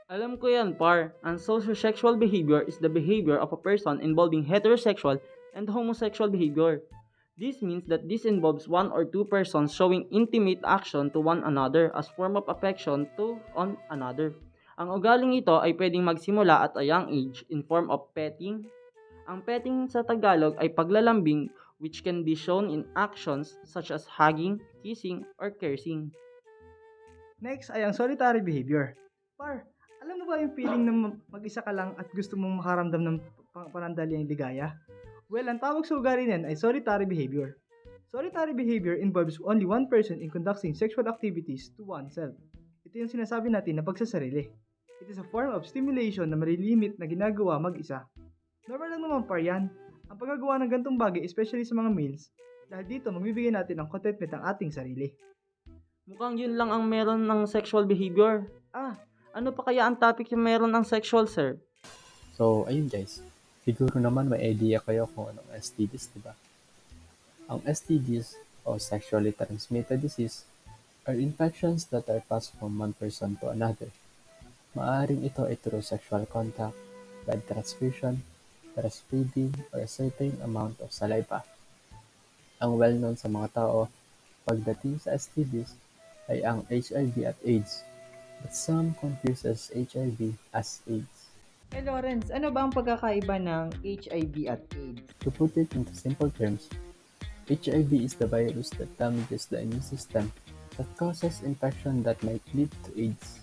Alam ko yan, par. Ang sociosexual behavior is the behavior of a person involving heterosexual and homosexual behavior. This means that this involves 1 or 2 persons showing intimate action to one another as form of affection to on another. Ang ugaling ito ay pwedeng magsimula at a young age in form of petting. Ang petting sa Tagalog ay paglalambing which can be shown in actions such as hugging, kissing, or caressing. Next ay ang solitary behavior. Par, alam mo ba yung feeling na mag-isa ka lang at gusto mong makaramdam ng panandaliang ligaya? Well, ang tawag sa ugali niyan ay solitary behavior. Solitary behavior involves only one person in conducting sexual activities to oneself. Ito yung sinasabi natin na pagsasarili. It is a form of stimulation na marilimit na ginagawa mag-isa. Normal lang naman par yan. Ang paggagawa ng gantong bagay, especially sa mga males, dahil dito magbibigay natin ng contentment ang ating sarili. Mukhang yun lang ang meron ng sexual behavior. Ano pa kaya ang topic yung meron ng sexual, sir? So, ayun guys. Siguro naman may idea kayo kung anong STDs, diba? Ang STDs o sexually transmitted disease are infections that are passed from one person to another. Maaaring ito ay through sexual contact, blood transfusion, breastfeeding, or a certain amount of saliva. Ang well-known sa mga tao pagdating sa STDs ay ang HIV at AIDS, but some confuses HIV as AIDS. Hey Lawrence, ano ba ang pagkakaiba ng HIV at AIDS? To put it into simple terms, HIV is the virus that damages the immune system that causes infection that might lead to AIDS.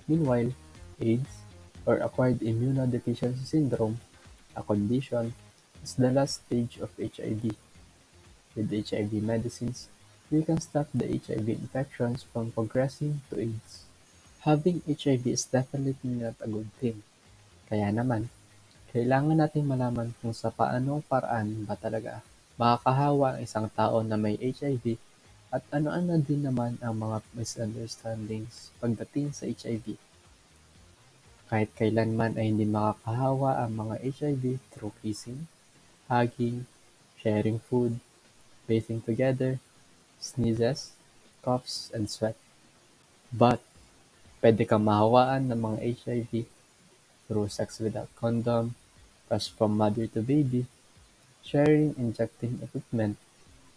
Meanwhile, AIDS, or acquired immunodeficiency syndrome, a condition, is the last stage of HIV. With HIV medicines, we can stop the HIV infections from progressing to AIDS. Having HIV is definitely not a good thing. Kaya naman, kailangan natin malaman kung sa paanong paraan ba talaga makakahawa ang isang tao na may HIV at ano-ano din naman ang mga misunderstandings pagdating sa HIV. Kahit kailanman ay hindi makakahawa ang mga HIV through kissing, hugging, sharing food, bathing together, sneezes, coughs, and sweat. But, pwede kang mahawaan ng mga HIV through sex without condom, pass from mother to baby, sharing injecting equipment,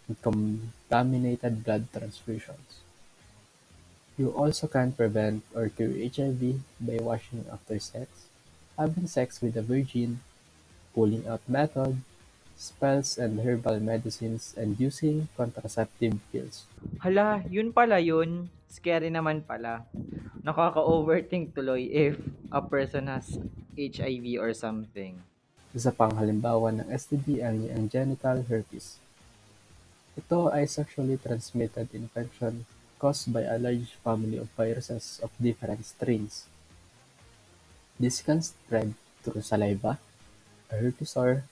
and contaminated blood transfusions. You also can prevent or cure HIV by washing after sex, having sex with a virgin, pulling out method, spells and herbal medicines, and using contraceptive pills. Hala, yun pala yun. Scary naman pala. nakaka-overthink tuloy if a person has HIV or something. Isa pang halimbawa ng STD ay ang genital herpes. Ito ay sexually transmitted infection caused by a large family of viruses of different strains. This can spread through saliva, a herpes sore,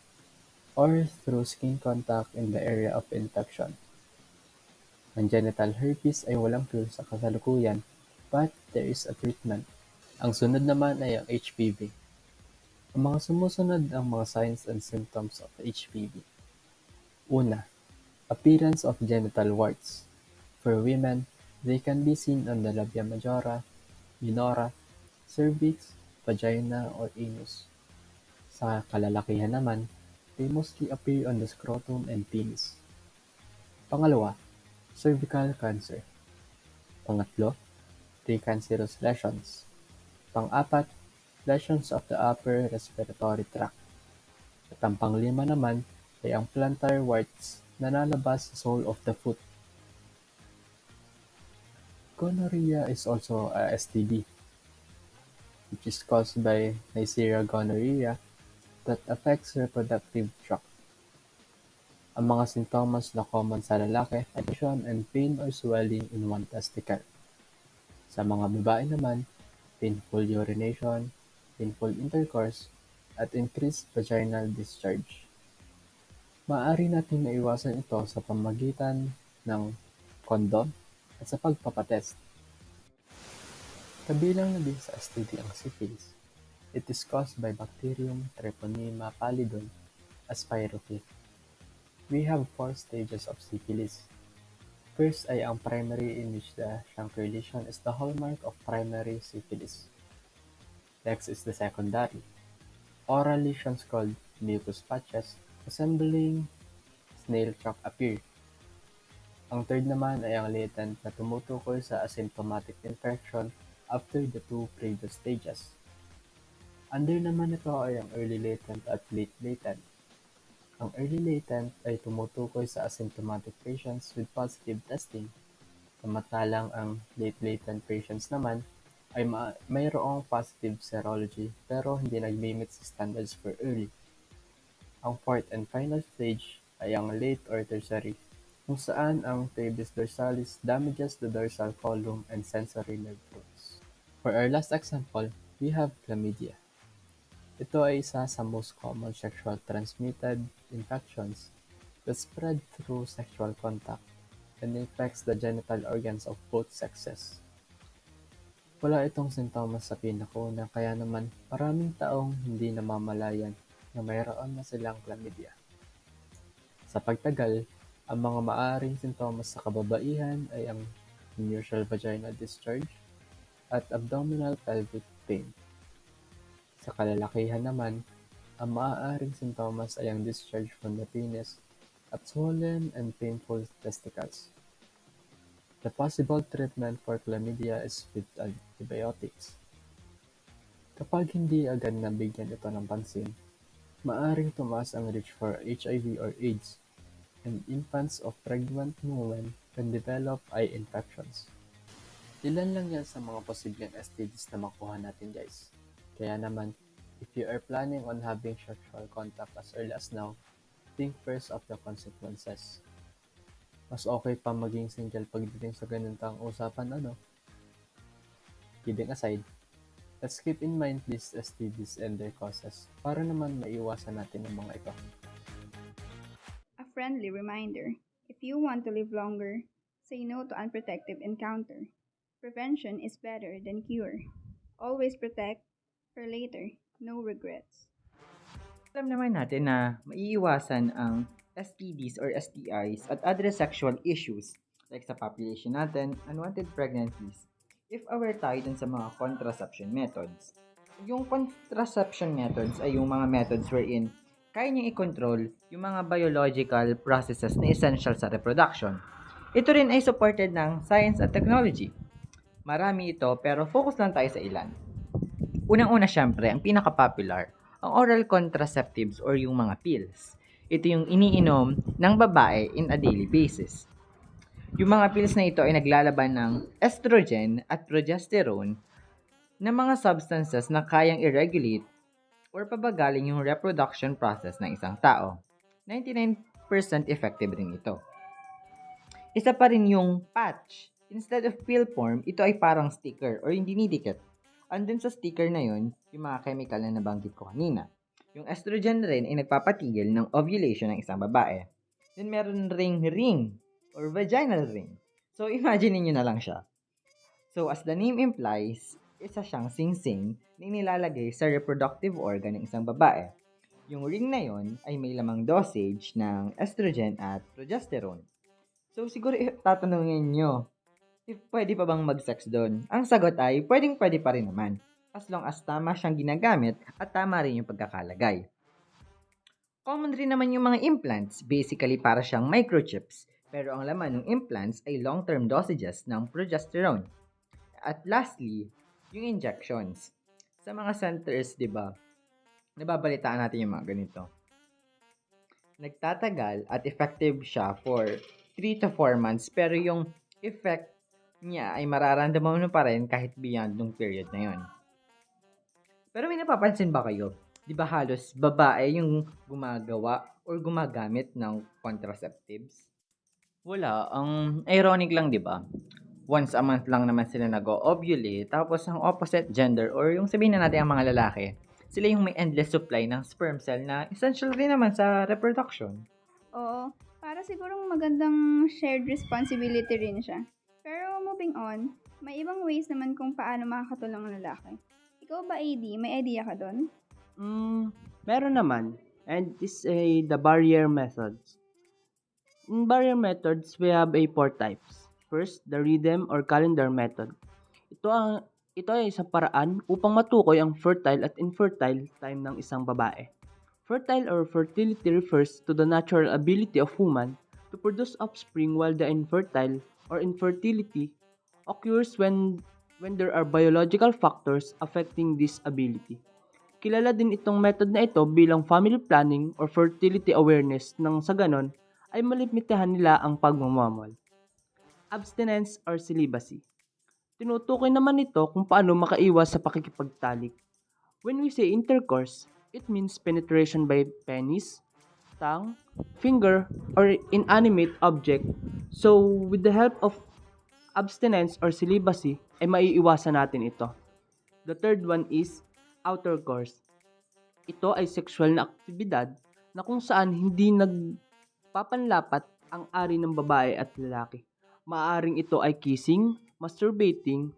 or through skin contact in the area of infection. Ang genital herpes ay walang cure sa kasalukuyan, but there is a treatment. Ang sunod naman ay ang HPV. Ang mga sumusunod ang mga signs and symptoms of HPV. Una, appearance of genital warts. For women, they can be seen on the labia majora, minora, cervix, vagina, or anus. Sa kalalakihan naman, they mostly appear on the scrotum and penis. Pangalawa, cervical cancer. Pangatlo, precancerous lesions. Pang-apat, lesions of the upper respiratory tract. At ang panglima naman ay ang plantar warts na lalabas sa sole of the foot. Gonorrhea is also a STD, which is caused by Neisseria gonorrhea that affects reproductive tract. Ang mga sintomas na common sa lalaki ay tension and pain or swelling in one testicle. Sa mga babae naman, painful urination, painful intercourse, at increased vaginal discharge. Maaari natin maiwasan ito sa pamamagitan ng kondom at sa pagpapatest. Kabilang na din sa STD ang syphilis. It is caused by Bacterium treponema pallidum, a spirochete. We have 4 stages of syphilis. First ay ang primary in which the chancre lesion is the hallmark of primary syphilis. Next is the secondary. Oral lesions called mucus patches resembling snail track appear. Ang third naman ay ang latent na tumutukoy sa asymptomatic infection after the 2 previous stages. Under naman ito ay ang early latent at late latent. Ang early latent ay tumutukoy sa asymptomatic patients with positive testing, samantalang ang late latent patients naman ay mayroong positive serology pero hindi nag-meet sa standards for early. Ang fourth and final stage ay ang late or tertiary, kung saan ang tabes dorsalis damages the dorsal column and sensory nerve roots. For our last example, we have chlamydia. Ito ay isa sa most common sexual transmitted infections that spread through sexual contact and infects the genital organs of both sexes. Wala itong sintomas sa pinakauna kaya naman maraming taong hindi namamalayan na mayroon na silang chlamydia. Sa pagtagal, ang mga maaaring sintomas sa kababaihan ay ang unusual vaginal discharge at abdominal pelvic pain. Sa kalalakihan naman, ang maaaring sintomas ay ang discharge from the penis at swollen and painful testicles. The possible treatment for chlamydia is with antibiotics. Kapag hindi agad nabigyan ito ng pansin, maaaring tumaas ang risk for HIV or AIDS, and infants of pregnant women can develop eye infections. Ilan lang yan sa mga posibleng STDs na makuha natin guys. Kaya naman, if you are planning on having sexual contact as early as now, think first of the consequences. Mas okay pa maging single pagdating sa ganitong usapan Kidding aside, let's keep in mind these STDs and their causes para naman maiwasan natin ang mga ito. A friendly reminder, if you want to live longer, say no to unprotected encounter. Prevention is better than cure. Always protect for later, no regrets. Alam naman natin na maiiwasan ang STDs or STIs at other sexual issues like sa population natin, unwanted pregnancies, if aware tayo dun sa mga contraception methods. Yung contraception methods ay yung mga methods wherein kaya niyang i-control yung mga biological processes na essential sa reproduction. Ito rin ay supported ng science at technology. Marami ito pero focus lang tayo sa ilan. Unang-una syempre, ang pinaka-popular, ang oral contraceptives or yung mga pills. Ito yung iniinom ng babae in a daily basis. Yung mga pills na ito ay naglalaban ng estrogen at progesterone na mga substances na kayang i-regulate or pabagalin yung reproduction process ng isang tao. 99% effective rin ito. Isa pa rin yung patch. Instead of pill form, ito ay parang sticker or yung dinidikit. Andun sa sticker na yun, yung mga chemical na nabanggit ko kanina. Yung estrogen rin ay nagpapatigil ng ovulation ng isang babae. Then meron ring or vaginal ring. So imagine niyo na lang siya. So as the name implies, isa siyang sing-sing na inilalagay sa reproductive organ ng isang babae. Yung ring na yon ay may lamang dosage ng estrogen at progesterone. So siguro tatanungin nyo, if pwede pa bang mag-sex doon? Ang sagot ay, pwede pa rin naman. As long as tama siyang ginagamit at tama rin yung pagkakalagay. Common rin naman yung mga implants, basically para siyang microchips. Pero ang laman ng implants ay long-term dosages ng progesterone. At lastly, yung injections. Sa mga centers, di ba, nababalitaan natin yung mga ganito. Nagtatagal at effective siya for 3 to 4 months pero yung effect niya ay mararamdaman mo pa rin kahit beyond nung period na yon. Pero may napapansin ba kayo? Di ba halos babae yung gumagawa or gumagamit ng contraceptives? Wala, ang ironic lang, di ba? Once a month lang naman sila nag-ovulate, tapos ang opposite gender or yung sabihin na natin ang mga lalaki, sila yung may endless supply ng sperm cell na essential rin naman sa reproduction. Oo, para sigurong magandang shared responsibility rin siya. Pero moving on, may ibang ways naman kung paano makakatulong ang lalaki. Ikaw ba, AD? May idea ka doon? Meron naman. And this is the barrier methods. In barrier methods, we have 4 types. First, the rhythm or calendar method. Ito ay isang paraan upang matukoy ang fertile at infertile time ng isang babae. Fertile or fertility refers to the natural ability of woman to produce offspring, while the infertile or infertility occurs when there are biological factors affecting this ability. Kilala din itong method na ito bilang family planning or fertility awareness nang sa ganon ay malimitahan nila ang pagmamamol. Abstinence or celibacy. Tinutukoy naman ito kung paano makaiwas sa pakikipagtalik. When we say intercourse, it means penetration by penis, tongue, finger, or inanimate object. So, with the help of abstinence or celibacy, ay maiiwasan natin ito. The third one is outer course. Ito ay sexual na aktibidad na kung saan hindi nagpapanlapat ang ari ng babae at lalaki. Maaring ito ay kissing, masturbating,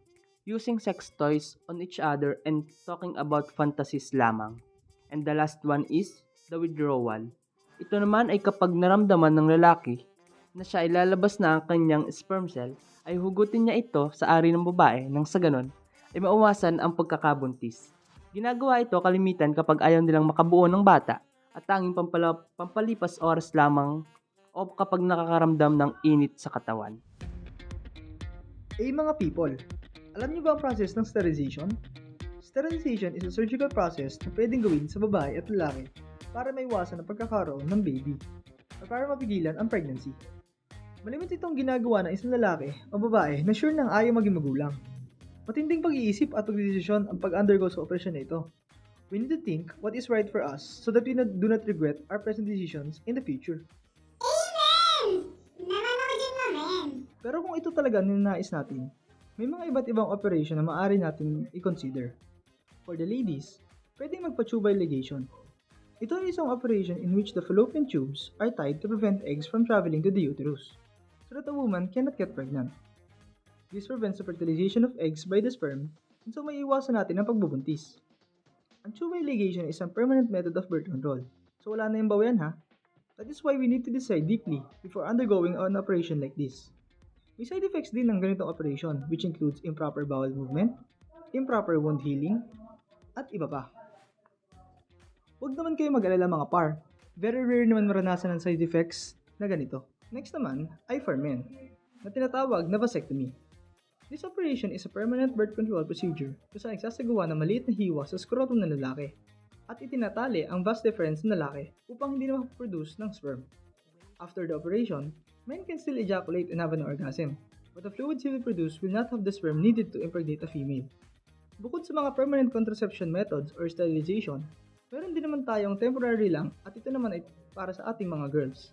using sex toys on each other, and talking about fantasies lamang. And the last one is the withdrawal. Ito naman ay kapag naramdaman ng lalaki na siya ay lalabas na ang kanyang sperm cell, ay hugutin niya ito sa ari ng babae nang sa ganon ay mauwasan ang pagkakabuntis. Ginagawa ito kalimitan kapag ayaw nilang makabuo ng bata at tanging pampalipas oras lamang o kapag nakakaramdam ng init sa katawan. Mga people, alam niyo ba ang process ng sterilization? Sterilization is a surgical process na pwedeng gawin sa babae at lalaki para maiwasan ang pagkakaroon ng baby o para mapigilan ang pregnancy. Malimit itong ginagawa ng isang lalaki o babae na sure nang ayaw maging magulang. Matinding pag-iisip at pagdesisyon ang pag-undergo sa operasyon na ito. We need to think what is right for us so that we do not regret our present decisions in the future. Pero kung ito talaga ninanais natin, may mga iba't ibang operation na maaari natin i-consider. For the ladies, pwedeng magpa-tubal ligation. Ito ay isang operation in which the fallopian tubes are tied to prevent eggs from traveling to the uterus, so that a woman cannot get pregnant. This prevents the fertilization of eggs by the sperm, and so may iwasan natin ang pagbubuntis. Ang tubal ligation is a permanent method of birth control, so wala na yung bawayan ha. That is why we need to decide deeply before undergoing an operation like this. May side effects din ng ganitong operation, which includes improper bowel movement, improper wound healing, at iba pa. Huwag naman kayo mag-alala mga par. Very rare naman maranasan ng side effects na ganito. Next naman ay for men, na tinatawag na vasectomy. This operation is a permanent birth control procedure kung saan nagsasagawa ng maliit na hiwa sa scrotum ng lalaki at itinatali ang vas deferens ng lalaki upang hindi na maproduce ng sperm. After the operation, Men can still ejaculate and have an orgasm, but the fluids he will produce will not have the sperm needed to impregnate a female. Bukod sa mga permanent contraception methods or sterilization, meron din naman tayong temporary lang at ito naman ay para sa ating mga girls.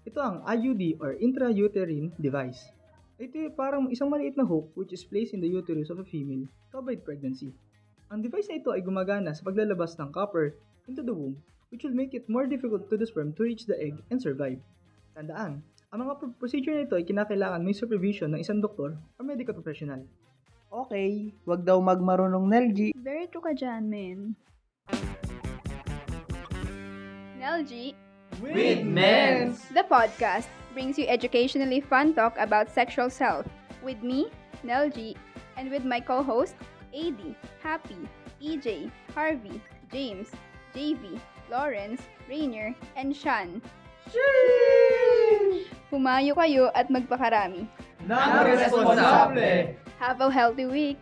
Ito ang IUD or intrauterine device. Ito ay parang isang maliit na hook which is placed in the uterus of a female to avoid pregnancy. Ang device na ito ay gumagana sa paglalabas ng copper into the womb which will make it more difficult to the sperm to reach the egg and survive. Tandaan, ang mga procedure na ito ay kinakailangan may supervision ng isang doktor o medical professional. Okay, wag daw magmarunong Nelgy. Very true ka dyan, men. Nelgy, With men! the podcast, brings you educationally fun talk about sexual self. With me, Nelgy, and with my co-host, AD, Happy, EJ, Harvey, James, JV, Lawrence, Rainier, and Sean. Humayo kayo at magpakarami. Nang responsable! Have a healthy week!